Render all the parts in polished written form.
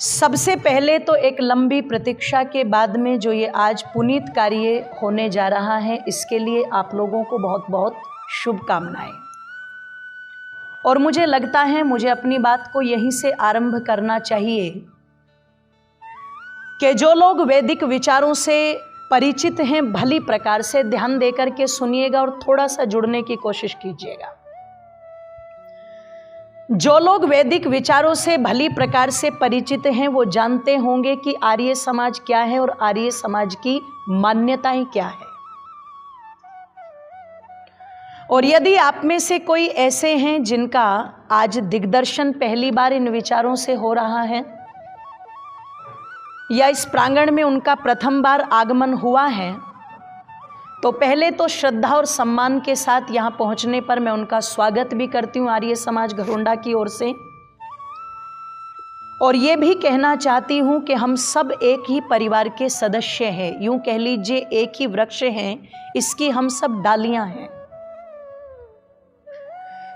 सबसे पहले तो एक लंबी प्रतीक्षा के बाद में जो ये आज पुनीत कार्य होने जा रहा है, इसके लिए आप लोगों को बहुत बहुत शुभकामनाएं। और मुझे लगता है मुझे अपनी बात को यहीं से आरंभ करना चाहिए कि जो लोग वैदिक विचारों से परिचित हैं, भली प्रकार से ध्यान देकर के सुनिएगा और थोड़ा सा जुड़ने की कोशिश कीजिएगा। जो लोग वैदिक विचारों से भली प्रकार से परिचित हैं वो जानते होंगे कि आर्य समाज क्या है और आर्य समाज की मान्यताएं क्या है। और यदि आप में से कोई ऐसे हैं जिनका आज दिग्दर्शन पहली बार इन विचारों से हो रहा है या इस प्रांगण में उनका प्रथम बार आगमन हुआ है, तो पहले तो श्रद्धा और सम्मान के साथ यहाँ पहुँचने पर मैं उनका स्वागत भी करती हूँ आर्य समाज घरोंडा की ओर से। और ये भी कहना चाहती हूँ कि हम सब एक ही परिवार के सदस्य हैं, यूँ कह लीजिए एक ही वृक्ष हैं, इसकी हम सब डालियाँ हैं।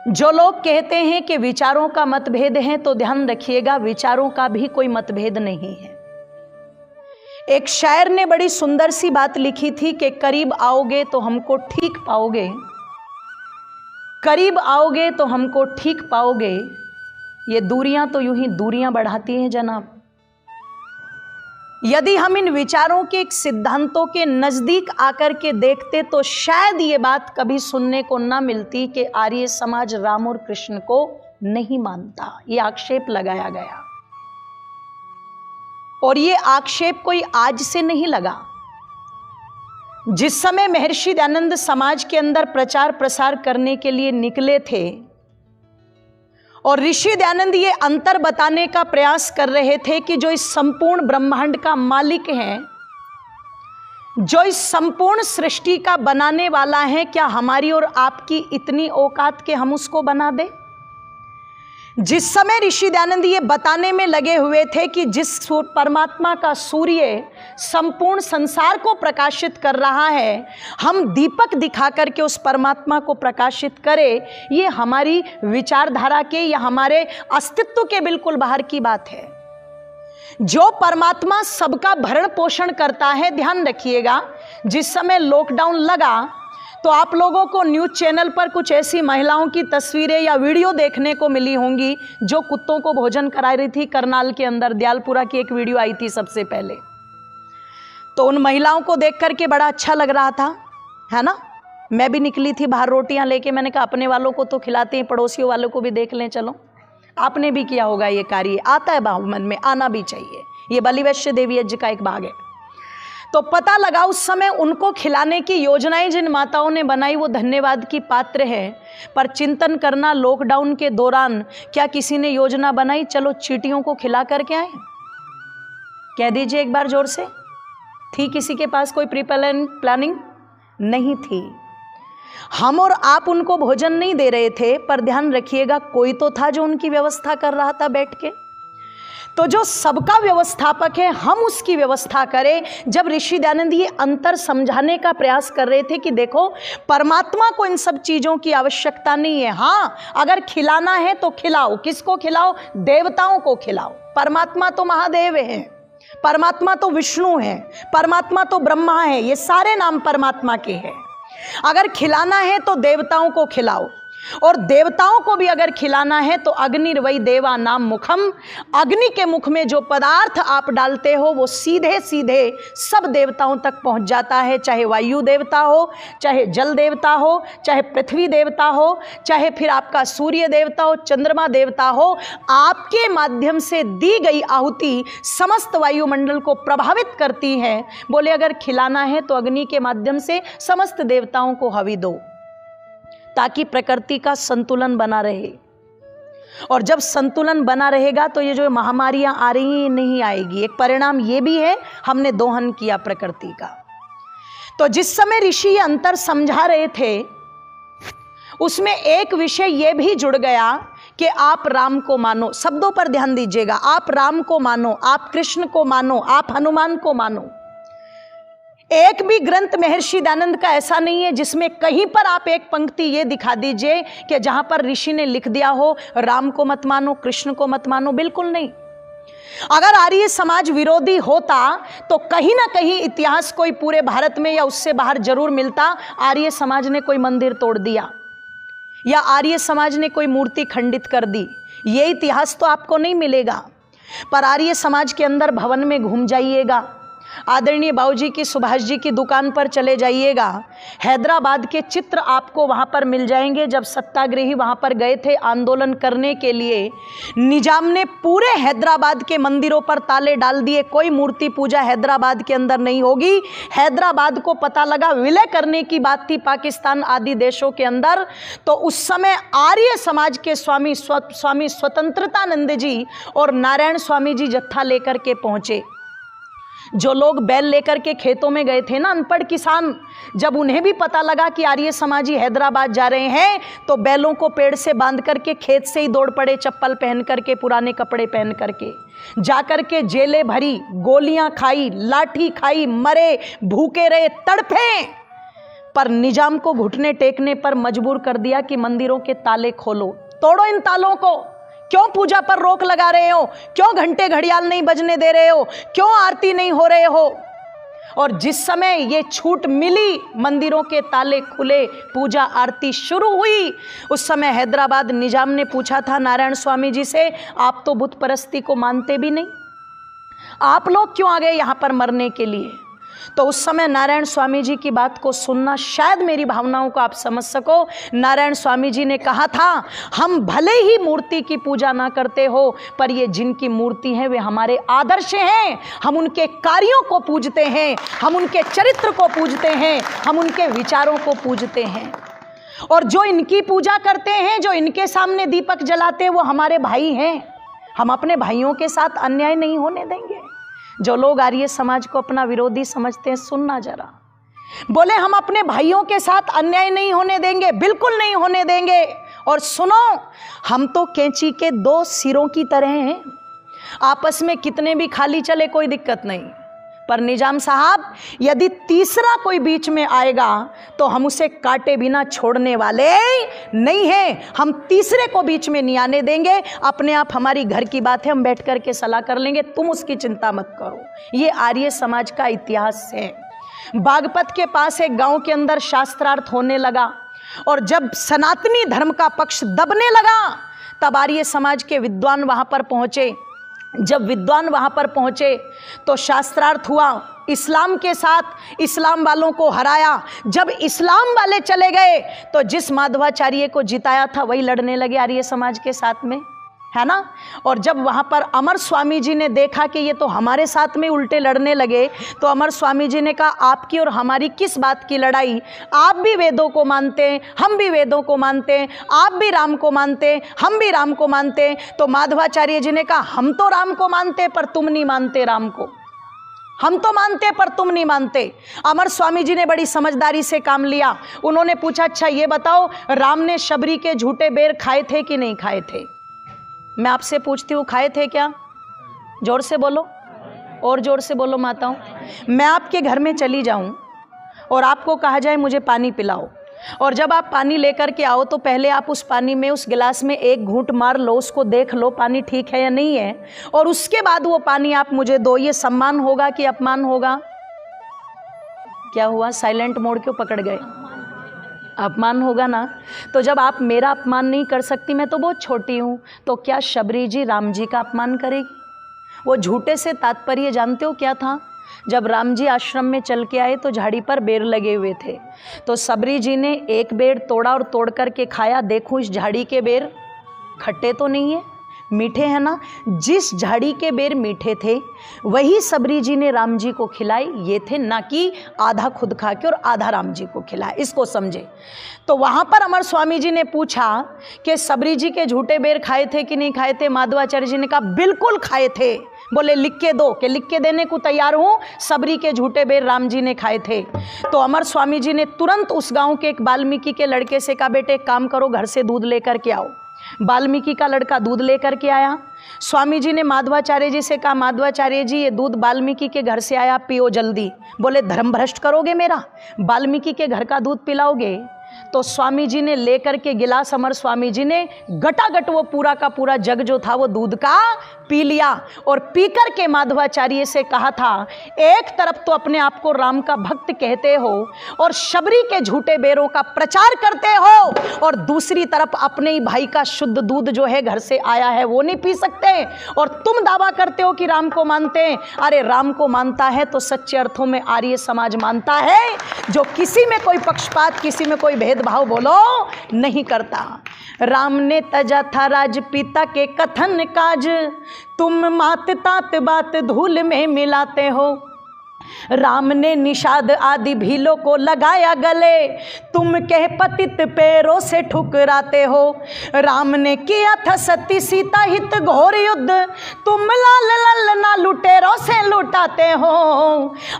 जो लोग कहते हैं कि विचारों का मतभेद है, तो ध्यान रखिएगा विचारों का भी कोई मतभेद नहीं है। एक शायर ने बड़ी सुंदर सी बात लिखी थी कि करीब आओगे तो हमको ठीक पाओगे, करीब आओगे तो हमको ठीक पाओगे, ये दूरियां तो यूं ही दूरियां बढ़ाती हैं जनाब। यदि हम इन विचारों के सिद्धांतों के नजदीक आकर के देखते तो शायद ये बात कभी सुनने को ना मिलती कि आर्य समाज राम और कृष्ण को नहीं मानता। ये आक्षेप लगाया गया और ये आक्षेप कोई आज से नहीं लगा। जिस समय महर्षि दयानंद समाज के अंदर प्रचार प्रसार करने के लिए निकले थे और ऋषि दयानंद ये अंतर बताने का प्रयास कर रहे थे कि जो इस संपूर्ण ब्रह्मांड का मालिक है, जो इस संपूर्ण सृष्टि का बनाने वाला है, क्या हमारी और आपकी इतनी औकात के हम उसको बना दें? जिस समय ऋषि दयानंद ये बताने में लगे हुए थे कि जिस परमात्मा का सूर्य संपूर्ण संसार को प्रकाशित कर रहा है, हम दीपक दिखा करके उस परमात्मा को प्रकाशित करें, ये हमारी विचारधारा के या हमारे अस्तित्व के बिल्कुल बाहर की बात है। जो परमात्मा सबका भरण पोषण करता है, ध्यान रखिएगा, जिस समय लॉकडाउन लगा तो आप लोगों को न्यूज़ चैनल पर कुछ ऐसी महिलाओं की तस्वीरें या वीडियो देखने को मिली होंगी जो कुत्तों को भोजन करा रही थी। करनाल के अंदर दयालपुरा की एक वीडियो आई थी सबसे पहले, तो उन महिलाओं को देख करके बड़ा अच्छा लग रहा था, है ना। मैं भी निकली थी बाहर रोटियां लेके, मैंने कहा अपने वालों को तो खिलाते हैं, पड़ोसियों वालों को भी देख लें। चलो, आपने भी किया होगा ये कार्य, आता है भाव मन में, आना भी चाहिए। ये बलिवैश्य देवी यज्ञ का एक भाग है। तो पता लगा उस समय उनको खिलाने की योजनाएं जिन माताओं ने बनाई वो धन्यवाद की पात्र है। पर चिंतन करना, लॉकडाउन के दौरान क्या किसी ने योजना बनाई चलो चींटियों को खिला करके आए? कह दीजिए एक बार जोर से, थी किसी के पास कोई प्री प्लानिंग? नहीं थी। हम और आप उनको भोजन नहीं दे रहे थे, पर ध्यान रखिएगा कोई तो था जो उनकी व्यवस्था कर रहा था बैठ के। तो जो सबका व्यवस्थापक है, हम उसकी व्यवस्था करें। जब ऋषि दयानंद ये अंतर समझाने का प्रयास कर रहे थे कि देखो परमात्मा को इन सब चीज़ों की आवश्यकता नहीं है, हाँ अगर खिलाना है तो खिलाओ। किसको खिलाओ? देवताओं को खिलाओ। परमात्मा तो महादेव है, परमात्मा तो विष्णु है, परमात्मा तो ब्रह्मा है, ये सारे नाम परमात्मा के हैं। अगर खिलाना है तो देवताओं को खिलाओ, और देवताओं को भी अगर खिलाना है तो अग्निर्वै देवा नाम मुखम, अग्नि के मुख में जो पदार्थ आप डालते हो वो सीधे सीधे सब देवताओं तक पहुंच जाता है। चाहे वायु देवता हो, चाहे जल देवता हो, चाहे पृथ्वी देवता हो, चाहे फिर आपका सूर्य देवता हो, चंद्रमा देवता हो, आपके माध्यम से दी गई आहुति समस्त वायुमंडल को प्रभावित करती है। बोले अगर खिलाना है तो अग्नि के माध्यम से समस्त देवताओं को हवि दो, ताकि प्रकृति का संतुलन बना रहे। और जब संतुलन बना रहेगा तो ये जो महामारियां आ रही हैं ये नहीं आएगी। एक परिणाम ये भी है, हमने दोहन किया प्रकृति का। तो जिस समय ऋषि ये अंतर समझा रहे थे उसमें एक विषय ये भी जुड़ गया कि आप राम को मानो। शब्दों पर ध्यान दीजिएगा, आप राम को मानो, आप कृष्ण को मानो, आप हनुमान को मानो। एक भी ग्रंथ महर्षि दयानंद का ऐसा नहीं है जिसमें कहीं पर आप एक पंक्ति ये दिखा दीजिए कि जहां पर ऋषि ने लिख दिया हो राम को मत मानो, कृष्ण को मत मानो। बिल्कुल नहीं। अगर आर्य समाज विरोधी होता तो कहीं ना कहीं इतिहास कोई पूरे भारत में या उससे बाहर जरूर मिलता, आर्य समाज ने कोई मंदिर तोड़ दिया या आर्य समाज ने कोई मूर्ति खंडित कर दी, ये इतिहास तो आपको नहीं मिलेगा। पर आर्य समाज के अंदर भवन में घूम जाइएगा, आदरणीय बाबूजी की सुभाष जी की दुकान पर चले जाइएगा, हैदराबाद के चित्र आपको वहाँ पर मिल जाएंगे। जब सत्याग्रही वहाँ पर गए थे आंदोलन करने के लिए, निजाम ने पूरे हैदराबाद के मंदिरों पर ताले डाल दिए, कोई मूर्ति पूजा हैदराबाद के अंदर नहीं होगी। हैदराबाद को पता लगा विलय करने की बात थी पाकिस्तान आदि देशों के अंदर, तो उस समय आर्य समाज के स्वामी स्वतंत्रतानंद जी और नारायण स्वामी जी जत्था लेकर के पहुँचे। जो लोग बैल लेकर के खेतों में गए थे ना, अनपढ़ किसान, जब उन्हें भी पता लगा कि आर्य समाजी हैदराबाद जा रहे हैं, तो बैलों को पेड़ से बांध करके खेत से ही दौड़ पड़े, चप्पल पहन करके, पुराने कपड़े पहन करके, जाकर के जेलें भरी, गोलियां खाई, लाठी खाई, मरे, भूखे रहे, तड़फे, पर निजाम को घुटने टेकने पर मजबूर कर दिया कि मंदिरों के ताले खोलो, तोड़ो इन तालों को, क्यों पूजा पर रोक लगा रहे हो, क्यों घंटे घड़ियाल नहीं बजने दे रहे हो, क्यों आरती नहीं हो रहे हो। और जिस समय ये छूट मिली, मंदिरों के ताले खुले, पूजा आरती शुरू हुई, उस समय हैदराबाद निजाम ने पूछा था नारायण स्वामी जी से, आप तो बुत परस्ती को मानते भी नहीं, आप लोग क्यों आ गए यहाँ पर मरने के लिए। तो उस समय नारायण स्वामी जी की बात को सुनना, शायद मेरी भावनाओं को आप समझ सको, नारायण स्वामी जी ने कहा था, हम भले ही मूर्ति की पूजा ना करते हो, पर ये जिनकी मूर्ति है वे हमारे आदर्श हैं, हम उनके कार्यों को पूजते हैं, हम उनके चरित्र को पूजते हैं, हम उनके विचारों को पूजते हैं, और जो इनकी पूजा करते हैं, जो इनके सामने दीपक जलाते हैं, वो हमारे भाई हैं, हम अपने भाइयों के साथ अन्याय नहीं होने देंगे। जो लोग आर्य समाज को अपना विरोधी समझते हैं, सुनना जरा, बोले हम अपने भाइयों के साथ अन्याय नहीं होने देंगे, बिल्कुल नहीं होने देंगे। और सुनो, हम तो कैंची के दो सिरों की तरह हैं, आपस में कितने भी खाली चले कोई दिक्कत नहीं, पर निजाम साहब यदि तीसरा कोई बीच में आएगा तो हम उसे काटे बिना छोड़ने वाले नहीं हैं, हम तीसरे को बीच में नहीं आने देंगे। अपने आप हमारी घर की बात है, हम बैठ कर के सलाह कर लेंगे, तुम उसकी चिंता मत करो। ये आर्य समाज का इतिहास है। बागपत के पास एक गांव के अंदर शास्त्रार्थ होने लगा, और जब सनातनी धर्म का पक्ष दबने लगा, तब आर्य समाज के विद्वान वहां पर पहुंचे। जब विद्वान वहां पर पहुंचे तो शास्त्रार्थ हुआ, इस्लाम के साथ इस्लाम वालों को हराया। जब इस्लाम वाले चले गए तो जिस माधवाचार्य को जिताया था वही लड़ने लगे आर्य समाज के साथ में, है ना। और जब वहाँ पर अमर स्वामी जी ने देखा कि ये तो हमारे साथ में उल्टे लड़ने लगे, तो अमर स्वामी जी ने कहा, आपकी और हमारी किस बात की लड़ाई, आप भी वेदों को मानते हैं, हम भी वेदों को मानते हैं, आप भी राम को मानते हैं, हम भी राम को मानते हैं। तो माधवाचार्य जी ने कहा, हम तो राम को मानते पर तुम नहीं मानते राम को, हम तो मानते पर तुम नहीं मानते। अमर स्वामी जी ने बड़ी समझदारी से काम लिया। उन्होंने पूछा, अच्छा ये बताओ, राम ने शबरी के झूठे बेर खाए थे कि नहीं खाए थे? मैं आपसे पूछती हूँ, खाए थे क्या? जोर से बोलो, और जोर से बोलो माताओं। मैं आपके घर में चली जाऊँ और आपको कहा जाए मुझे पानी पिलाओ, और जब आप पानी लेकर के आओ तो पहले आप उस पानी में, उस गिलास में एक घूंट मार लो, उसको देख लो पानी ठीक है या नहीं है, और उसके बाद वो पानी आप मुझे दो। ये सम्मान होगा कि अपमान होगा? क्या हुआ, साइलेंट मोड क्यों पकड़ गए? अपमान होगा ना। तो जब आप मेरा अपमान नहीं कर सकती, मैं तो बहुत छोटी हूँ, तो क्या शबरी जी राम जी का अपमान करेगी? वो झूठे से तात्पर्य जानते हो क्या था? जब राम जी आश्रम में चल के आए तो झाड़ी पर बेर लगे हुए थे, तो शबरी जी ने एक बेर तोड़ा और तोड़ करके खाया। देखो इस झाड़ी के बेर खट्टे तो नहीं है, मीठे हैं ना। जिस झाड़ी के बेर मीठे थे वही शबरी जी ने राम जी को खिलाए, ये थे, ना कि आधा खुद खा के और आधा राम जी को खिलाया, इसको समझे। तो वहाँ पर अमर स्वामी जी ने पूछा कि शबरी जी के झूठे बेर खाए थे कि नहीं खाए थे? माधवाचार्य जी ने कहा बिल्कुल खाए थे। बोले लिख के दो, कि लिख के देने को तैयार हूँ, शबरी के झूठे बेर राम जी ने खाए थे। तो अमर स्वामी जी ने तुरंत उस गाँव के एक वाल्मीकि के लड़के से कहा, बेटे एक काम करो, घर से दूध लेकर के आओ। वाल्मीकि का लड़का दूध लेकर के आया। स्वामी जी ने माधवाचार्य जी से कहा, माधवाचार्य जी ये दूध वाल्मीकि के घर से आया, पियो जल्दी। बोले धर्म भ्रष्ट करोगे मेरा, वाल्मीकि के घर का दूध पिलाओगे? तो स्वामी जी ने लेकर के गिलास, अमर स्वामी जी ने गटागट वो पूरा का पूरा जग जो था वो दूध का पी लिया और पीकर के माधवाचार्य से कहा था, एक तरफ तो अपने आप को राम का भक्त कहते हो और शबरी के झूठे बेरों का प्रचार करते हो, और दूसरी तरफ अपने ही भाई का शुद्ध दूध जो है घर से आया है वो नहीं पी सकते, और तुम दावा करते हो कि राम को मानते हैं। अरे राम को मानता है तो सच्चे अर्थों में आर्य समाज मानता है, जो किसी में कोई पक्षपात, किसी में कोई भेदभाव बोलो नहीं करता। राम ने तजा था राज पिता के कथन काज, तुम मात तात बात धूल में मिलाते हो। राम ने निषाद आदि भीलों को लगाया गले, तुम कह पतित पैरों से ठुकराते हो। राम ने किया था सती सीता हित घोर युद्ध, तुम लाल ललना लुटेरों से लुटाते हो।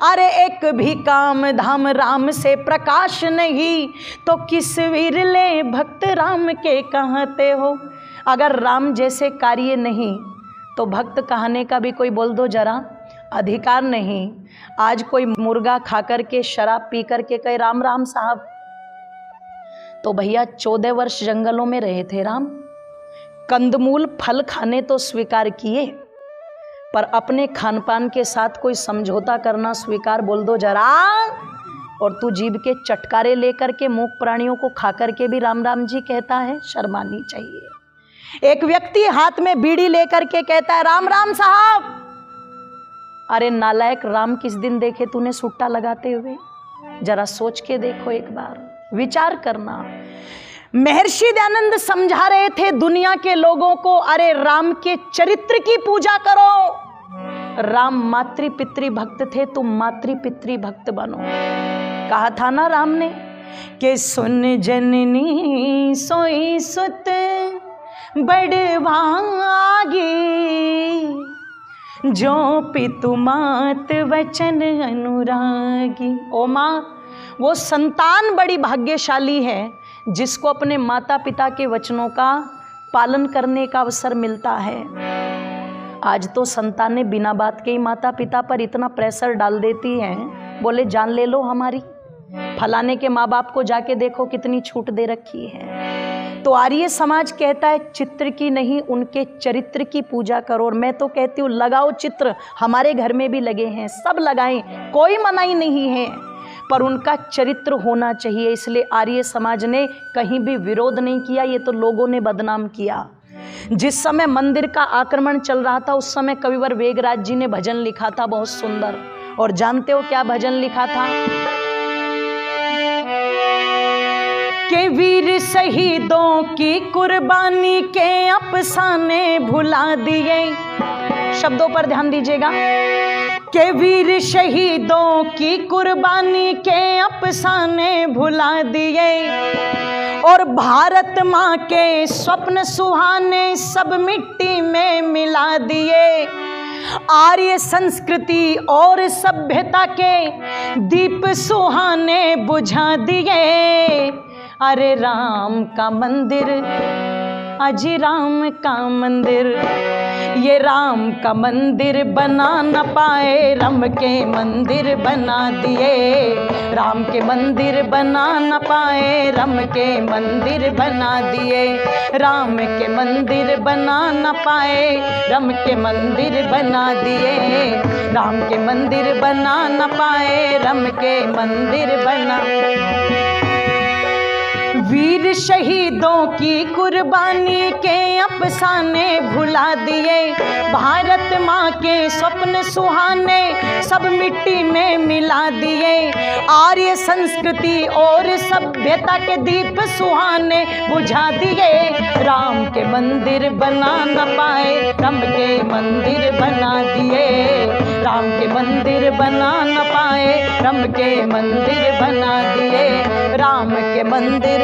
अरे एक भी काम धाम राम से प्रकाश नहीं, तो किस विरले भक्त राम के कहते हो। अगर राम जैसे कार्य नहीं तो भक्त कहने का भी कोई बोल दो जरा, अधिकार नहीं। आज कोई मुर्गा खा कर के, शराब पी कर के कहे राम राम साहब, तो भैया 14 वर्ष जंगलों में रहे थे राम, कंदमूल फल खाने तो स्वीकार किए, पर अपने खान पान के साथ कोई समझौता करना स्वीकार बोल दो जरा। और तू जीभ के चटकारे लेकर के मूक प्राणियों को खा कर के भी राम राम जी कहता है, शर्मानी चाहिए। एक व्यक्ति हाथ में बीड़ी लेकर के कहता है राम राम साहब। अरे नालायक, राम किस दिन देखे तूने सुट्टा लगाते हुए? जरा सोच के देखो, एक बार विचार करना। महर्षि दयानंद समझा रहे थे दुनिया के लोगों को, अरे राम के चरित्र की पूजा करो। राम मातृ पितृ भक्त थे, तुम मातृ पितृ भक्त बनो। कहा था ना राम ने कि सुन जननी सोई सुत बड़भागी, जो पितु मात वचन अनुरागी। ओ माँ, वो संतान बड़ी भाग्यशाली है जिसको अपने माता पिता के वचनों का पालन करने का अवसर मिलता है। आज तो संतानें बिना बात के ही माता पिता पर इतना प्रेशर डाल देती हैं, बोले जान ले लो हमारी, फलाने के माँ बाप को जाके देखो कितनी छूट दे रखी है। तो आर्य समाज कहता है चित्र की नहीं, उनके चरित्र की पूजा करो। और मैं तो कहती हूँ लगाओ चित्र, हमारे घर में भी लगे हैं, सब लगाएं, कोई मनाही नहीं है, पर उनका चरित्र होना चाहिए। इसलिए आर्य समाज ने कहीं भी विरोध नहीं किया, ये तो लोगों ने बदनाम किया। जिस समय मंदिर का आक्रमण चल रहा था उस समय कविवर वेगराज जी ने भजन लिखा था बहुत सुंदर, और जानते हो क्या भजन लिखा था? के वीर शहीदों की कुर्बानी के अफसाने भुला दिए। शब्दों पर ध्यान दीजिएगा। के वीर शहीदों की कुर्बानी के अफसाने भुला दिए, और भारत माँ के स्वप्न सुहाने सब मिट्टी में मिला दिए। आर्य संस्कृति और सभ्यता के दीप सुहाने बुझा दिए। अरे राम का मंदिर, अजी राम का मंदिर, ये राम का मंदिर बना न पाए, रम के मंदिर बना दिए। राम के मंदिर बना न पाए, रम के मंदिर बना दिए। राम के मंदिर बना न पाए, रम के मंदिर बना दिए। राम के मंदिर बना न पाए, रम के मंदिर बना। वीर शहीदों की कुर्बानी के अफसाने भुला दिए, भारत माँ के स्वप्न सुहाने सब मिट्टी में मिला दिए। आर्य संस्कृति और सभ्यता के दीप सुहाने बुझा दिए। राम के मंदिर बना न पाए, रम के मंदिर बना दिए। राम के मंदिर बना न पाए, रम के मंदिर बना दिए। राम के मंदिर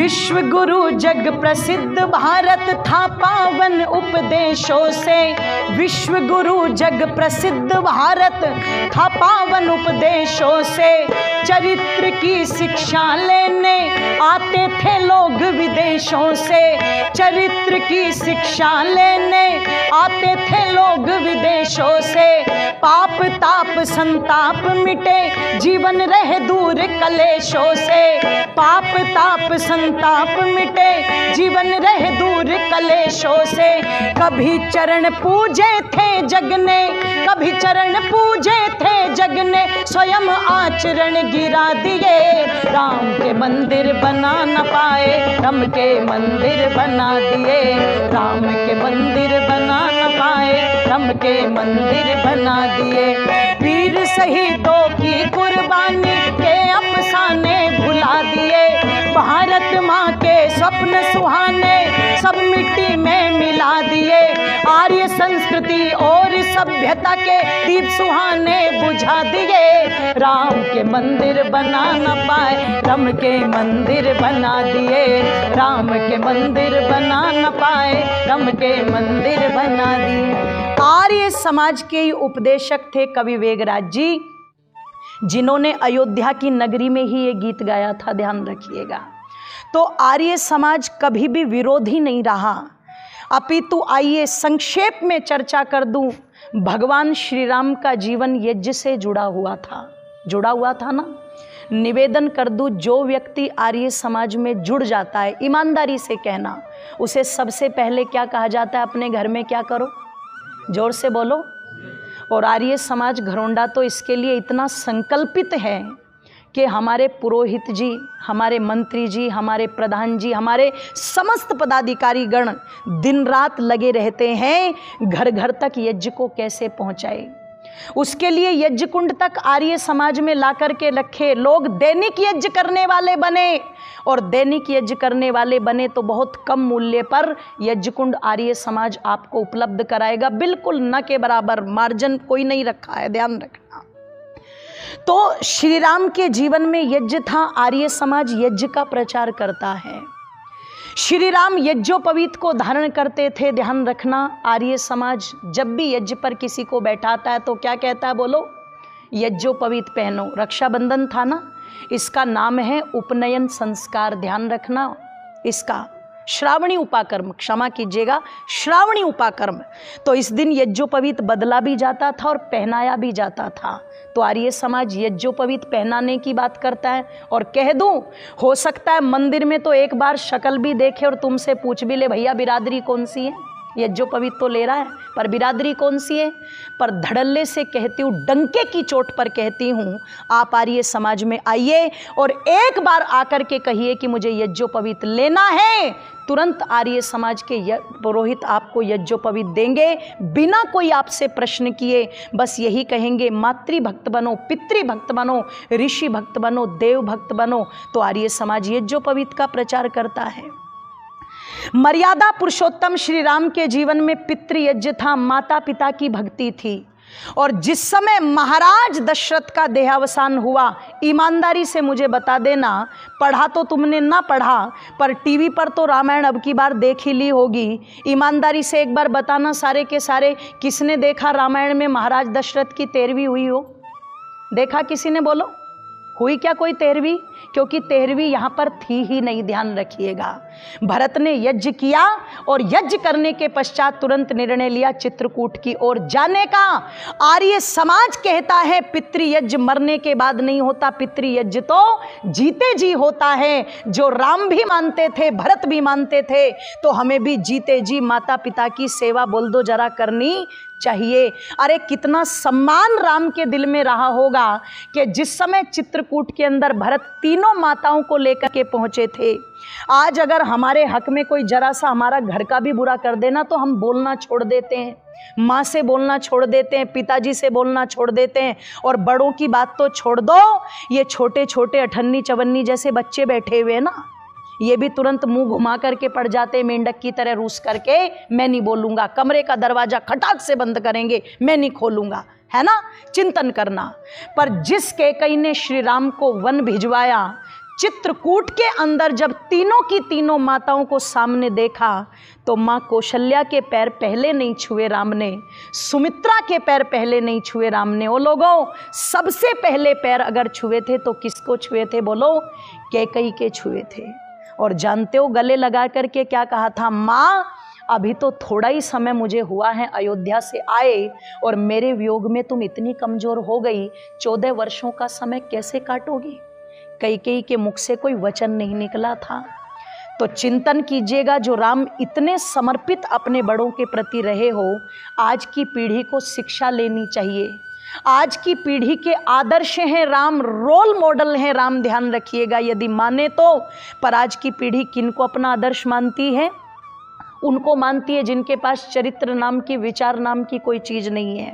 विश्व गुरु जग प्रसिद्ध भारत था पावन उपदेशों से। विश्व गुरु जग प्रसिद्ध भारत था पावन उपदेशों से। चरित्र की शिक्षा लेने आते थे लोग विदेशों से। चरित्र की शिक्षा लेने आते थे लोग विदेशों से। पाप ताप संताप मिटे जीवन रहे दूर कलेशों से। पाप ताप संताप मिटे जीवन रहे दूर कलेशों से। कभी चरण पूजे थे जग ने, कभी चरण पूजे थे जग ने, स्वयं आचरण गिरा दिए। राम के मंदिर बना न पाए, राम के मंदिर बना दिए। राम के मंदिर बना न पाए, राम के मंदिर बना दिए। वीर शहीदों की कुर्बानी के अफसाने भुला दिए। भारत माँ के स्वप्न सुहाने सब मिट्टी में मिला दिए। आर्य संस्कृति और सभ्यता के दीप सुहाने बुझा दिए। राम के मंदिर बना न पाए, राम के मंदिर बना दिए। राम के मंदिर बना न पाए, राम के मंदिर बना दिए। आर्य समाज के उपदेशक थे कवि वेगराज जी, जिन्होंने अयोध्या की नगरी में ही ये गीत गाया था, ध्यान रखिएगा। तो आर्य समाज कभी भी विरोधी नहीं रहा, अपितु आइए संक्षेप में चर्चा कर दूं। भगवान श्री राम का जीवन यज्ञ से जुड़ा हुआ था ना। निवेदन कर दूं, जो व्यक्ति आर्य समाज में जुड़ जाता है, ईमानदारी से कहना, उसे सबसे पहले क्या कहा जाता है? अपने घर में क्या करो, जोर से बोलो। और आर्य समाज घरोंडा तो इसके लिए इतना संकल्पित है कि हमारे पुरोहित जी, हमारे मंत्री जी, हमारे प्रधान जी, हमारे समस्त पदाधिकारी गण दिन रात लगे रहते हैं घर घर तक यज्ञ को कैसे पहुंचाए। उसके लिए यज्ञ कुंड तक आर्य समाज में ला कर के रखे। लोग दैनिक यज्ञ करने वाले बने, और दैनिक यज्ञ करने वाले बने तो बहुत कम मूल्य पर यज्ञ कुंड आर्य समाज आपको उपलब्ध कराएगा। बिल्कुल न के बराबर, मार्जिन कोई नहीं रखा है, ध्यान रखना। तो श्री राम के जीवन में यज्ञ था, आर्य समाज यज्ञ का प्रचार करता है। श्री राम यज्ञोपवीत को धारण करते थे, ध्यान रखना। आर्य समाज जब भी यज्ञ पर किसी को बैठाता है तो क्या कहता है? बोलो, यज्ञोपवीत पहनो। रक्षाबंधन था ना, इसका नाम है उपनयन संस्कार, ध्यान रखना। इसका श्रावणी उपाकर्म, क्षमा कीजिएगा, श्रावणी उपाकर्म। तो इस दिन यज्ञोपवीत बदला भी जाता था और पहनाया भी जाता था। तो आर्य समाज यज्ञोपवीत पहनाने की बात करता है। और कह दूं, हो सकता है मंदिर में तो एक बार शक्ल भी देखे और तुमसे पूछ भी ले, भैया बिरादरी कौन सी है? यज्ञोपवीत तो ले रहा है पर बिरादरी कौन सी है? पर धड़ल्ले से कहती हूँ, डंके की चोट पर कहती हूँ, आप आर्य समाज में आइए और एक बार आकर के कहिए कि मुझे यज्ञोपवीत लेना है। तुरंत आर्य समाज के पुरोहित आपको यज्ञोपवीत देंगे, बिना कोई आपसे प्रश्न किए। बस यही कहेंगे, मातृभक्त बनो, पितृभक्त बनो, ऋषि भक्त बनो, देव भक्त बनो। तो आर्य समाज यज्ञोपवीत का प्रचार करता है। मर्यादा पुरुषोत्तम श्री राम के जीवन में पितृयज्ञ था, माता पिता की भक्ति थी। और जिस समय महाराज दशरथ का देहावसान हुआ, ईमानदारी से मुझे बता देना, पढ़ा तो तुमने ना पढ़ा, पर टीवी पर तो रामायण अब की बार देख ही ली होगी। ईमानदारी से एक बार बताना, सारे के सारे किसने देखा रामायण में महाराज दशरथ की 13वीं हुई हो? देखा किसी ने? बोलो, हुई क्या कोई 13वीं? क्योंकि 13वीं यहाँ पर थी ही नहीं, ध्यान रखिएगा। भरत ने यज्ञ किया और यज्ञ करने के पश्चात तुरंत निर्णय लिया चित्रकूट की ओर जाने का। आर्य समाज कहता है पितृयज्ञ मरने के बाद नहीं होता, पितृयज्ञ तो जीते जी होता है। जो राम भी मानते थे, भरत भी मानते थे, तो हमें भी जीते जी माता पिता की सेवा बोल दो जरा करनी चाहिए। अरे कितना सम्मान राम के दिल में रहा होगा कि जिस समय चित्रकूट के अंदर भरत तीनों माताओं को लेकर के पहुंचे थे। आज अगर हमारे हक में कोई जरा सा हमारा घर का भी बुरा कर देना तो हम बोलना छोड़ देते हैं, माँ से बोलना छोड़ देते हैं, पिताजी से बोलना छोड़ देते हैं। और बड़ों की बात तो छोड़ दो, ये छोटे छोटे अठन्नी चवन्नी जैसे बच्चे बैठे हुए ना, ये भी तुरंत मुंह घुमा करके पड़ जाते, मेंढक की तरह रूस करके, मैं नहीं बोलूंगा, कमरे का दरवाजा खटाक से बंद करेंगे, मैं नहीं खोलूंगा, है ना। चिंतन करना। पर जिस कैकई ने श्री राम को वन भिजवाया, चित्रकूट के अंदर जब तीनों की तीनों माताओं को सामने देखा तो माँ कौशल्या के पैर पहले नहीं छुए राम ने, सुमित्रा के पैर पहले नहीं छुए राम ने। वो लोगों सबसे पहले पैर अगर छुए थे तो किसको छुए थे बोलो? कैकेयी के छुए थे। और जानते हो गले लगा करके क्या कहा था? माँ अभी तो थोड़ा ही समय मुझे हुआ है अयोध्या से आए और मेरे वियोग में तुम इतनी कमजोर हो गई, 14 वर्षों का समय कैसे काटोगी? कैकेयी के मुख से कोई वचन नहीं निकला था। तो चिंतन कीजिएगा, जो राम इतने समर्पित अपने बड़ों के प्रति रहे हो, आज की पीढ़ी को शिक्षा लेनी चाहिए। आज की पीढ़ी के आदर्श हैं राम, रोल मॉडल हैं राम, ध्यान रखिएगा यदि माने तो। पर आज की पीढ़ी किनको अपना आदर्श मानती है? उनको मानती है जिनके पास चरित्र नाम की, विचार नाम की कोई चीज नहीं है।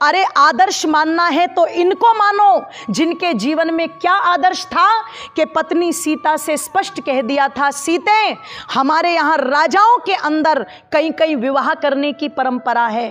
अरे आदर्श मानना है तो इनको मानो, जिनके जीवन में क्या आदर्श था कि पत्नी सीता से स्पष्ट कह दिया था, सीते हमारे यहाँ राजाओं के अंदर कई कई विवाह करने की परंपरा है,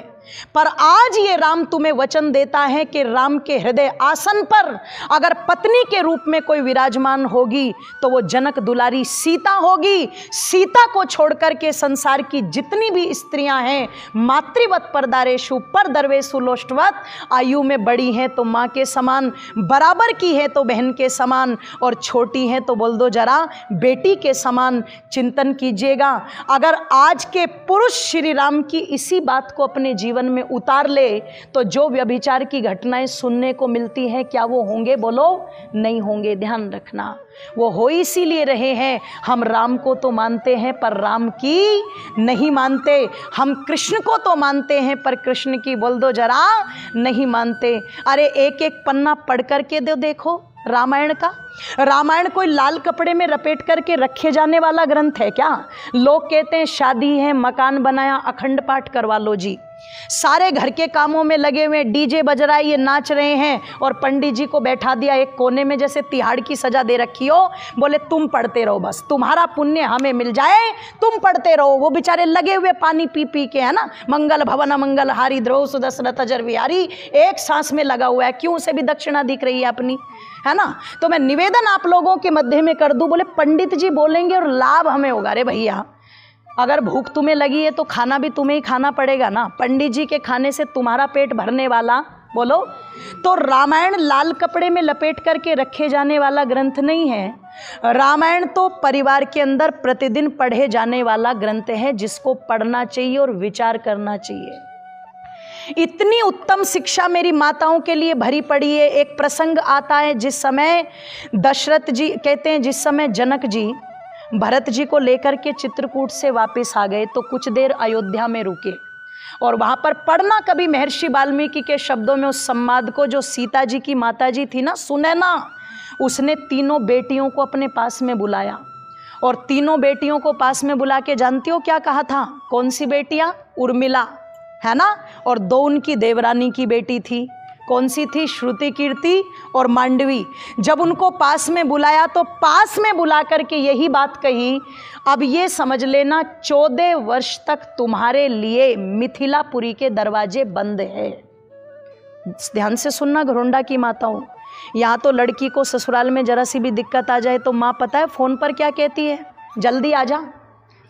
पर आज ये राम तुम्हें वचन देता है कि राम के हृदय आसन पर अगर पत्नी के रूप में कोई विराजमान होगी तो वो जनक दुलारी सीता होगी। सीता को छोड़कर के संसार की जितनी भी स्त्रियां हैं, मातृवत परदारेषु पर दरवेशु लोष्टवत, आयु में बड़ी हैं तो माँ के समान, बराबर की है तो बहन के समान, और छोटी हैं तो बोल दो जरा बेटी के समान। चिंतन कीजिएगा, अगर आज के पुरुष श्री राम की इसी बात को अपने जीवन में उतार ले तो जो व्यभिचार की घटनाएं सुनने को मिलती हैं, क्या वो होंगे बोलो? नहीं होंगे। ध्यान रखना, वो हो इसीलिए रहे हैं, हम राम को तो मानते हैं पर राम की नहीं मानते, हम कृष्ण को तो मानते हैं पर कृष्ण की बोल दो जरा नहीं मानते। अरे एक एक पन्ना पढ़ करके दो, देखो रामायण का। रामायण कोई लाल कपड़े में लपेट करके रखे जाने वाला ग्रंथ है क्या? लोग कहते हैं शादी है, मकान बनाया, अखंड पाठ करवा लो जी। सारे घर के कामों में लगे हुए, डीजे बज रहा है, ये नाच रहे हैं, और पंडित जी को बैठा दिया एक कोने में जैसे तिहाड़ की सजा दे रखी हो, बोले तुम पढ़ते रहो, बस तुम्हारा पुण्य हमें मिल जाए, तुम पढ़ते रहो। वो बेचारे लगे हुए पानी पी पी के, है ना, मंगल भवन मंगल हारी द्रौ सुदशरथ अजर विहारी, एक सांस में लगा हुआ है। क्यों? उसे भी दक्षिणा दिख रही है अपनी, है ना। तो मैं निवेदन आप लोगों के मध्य में कर दूं, बोले पंडित जी बोलेंगे और लाभ हमें होगा। रे भैया, अगर भूख तुम्हें लगी है तो खाना भी तुम्हें ही खाना पड़ेगा ना। पंडित जी के खाने से तुम्हारा पेट भरने वाला बोलो? तो रामायण लाल कपड़े में लपेट करके रखे जाने वाला ग्रंथ नहीं है। रामायण तो परिवार के अंदर प्रतिदिन पढ़े जाने वाला ग्रंथ है, जिसको पढ़ना चाहिए और विचार करना चाहिए। इतनी उत्तम शिक्षा मेरी माताओं के लिए भरी पड़ी है। एक प्रसंग आता है जिस समय दशरथ जी, कहते हैं जिस समय जनक जी भरत जी को लेकर के चित्रकूट से वापस आ गए तो कुछ देर अयोध्या में रुके, और वहाँ पर पढ़ना कभी महर्षि वाल्मीकि के शब्दों में उस संवाद को, जो सीता जी की माता जी थी ना सुनैना, उसने तीनों बेटियों को अपने पास में बुलाया, और तीनों बेटियों को पास में बुला के जानती हो क्या कहा था? कौन सी बेटियां? उर्मिला, है ना, और दो उनकी देवरानी की बेटी थी। कौन सी थी? श्रुति कीर्ति और मांडवी। जब उनको पास में बुलाया तो पास में बुला करके यही बात कही, अब ये समझ लेना 14 वर्ष तक तुम्हारे लिए मिथिलापुरी के दरवाजे बंद है। ध्यान से सुनना घरोंडा की माताओं, यहाँ तो लड़की को ससुराल में जरा सी भी दिक्कत आ जाए तो माँ पता है फ़ोन पर क्या कहती है? जल्दी आ जा,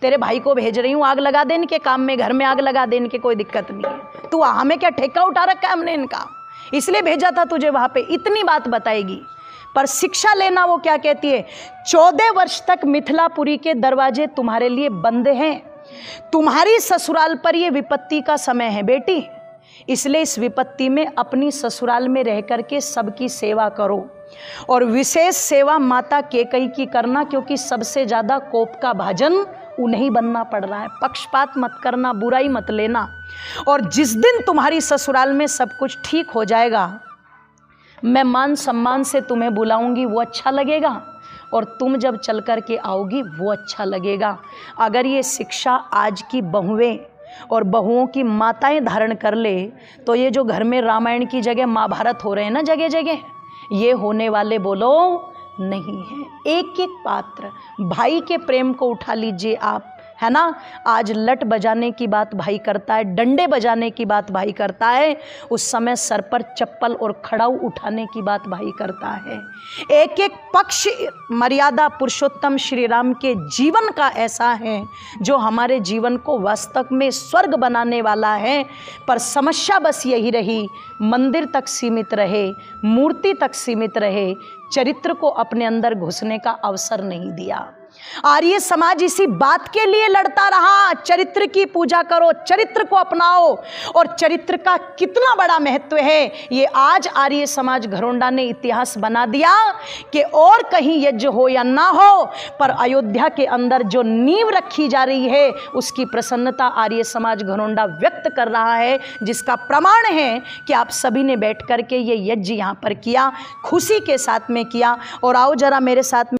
तेरे भाई को भेज रही हूँ, आग लगा देने के काम में, घर में आग लगा देने के, कोई दिक्कत नहीं है, तू हमें क्या ठेका उठा रखा है हमने इनका, इसलिए भेजा था तुझे वहाँ पे। इतनी बात बताएगी। पर शिक्षा लेना वो क्या कहती है? 14 वर्ष तक मिथिलापुरी के दरवाजे तुम्हारे लिए बंद हैं। तुम्हारी ससुराल पर ये विपत्ति का समय है बेटी, इसलिए इस विपत्ति में अपनी ससुराल में रह करके सबकी सेवा करो, और विशेष सेवा माता कैकेयी की करना, क्योंकि सबसे ज़्यादा कोप का भाजन उन्हें बनना पड़ रहा है। पक्षपात मत करना, बुराई मत लेना, और जिस दिन तुम्हारी ससुराल में सब कुछ ठीक हो जाएगा, मैं मान सम्मान से तुम्हें बुलाऊंगी, वो अच्छा लगेगा, और तुम जब चल कर के आओगी वो अच्छा लगेगा। अगर ये शिक्षा आज की बहुएं और बहुओं की माताएं धारण कर ले तो ये जो घर में रामायण की जगह महाभारत हो रहे हैं ना जगह जगह, ये होने वाले बोलो नहीं है। एक एक पात्र, भाई के प्रेम को उठा लीजिए आप, है ना। आज लट बजाने की बात भाई करता है, डंडे बजाने की बात भाई करता है, उस समय सर पर चप्पल और खड़ाऊ उठाने की बात भाई करता है। एक एक पक्ष मर्यादा पुरुषोत्तम श्री राम के जीवन का ऐसा है जो हमारे जीवन को वास्तव में स्वर्ग बनाने वाला है। पर समस्या बस यही रही, मंदिर तक सीमित रहे, मूर्ति तक सीमित रहे, चरित्र को अपने अंदर घुसने का अवसर नहीं दिया। आर्य समाज इसी बात के लिए लड़ता रहा, चरित्र की पूजा करो, चरित्र को अपनाओ। और चरित्र का कितना बड़ा महत्व है ये आज आर्य समाज घरोंडा ने इतिहास बना दिया कि और कहीं यज्ञ हो या ना हो, पर अयोध्या के अंदर जो नींव रखी जा रही है उसकी प्रसन्नता आर्य समाज घरोंडा व्यक्त कर रहा है, जिसका प्रमाण है कि आप सभी ने बैठ कर के ये यज्ञ यहाँ पर किया, खुशी के साथ में किया। और आओ जरा मेरे साथ में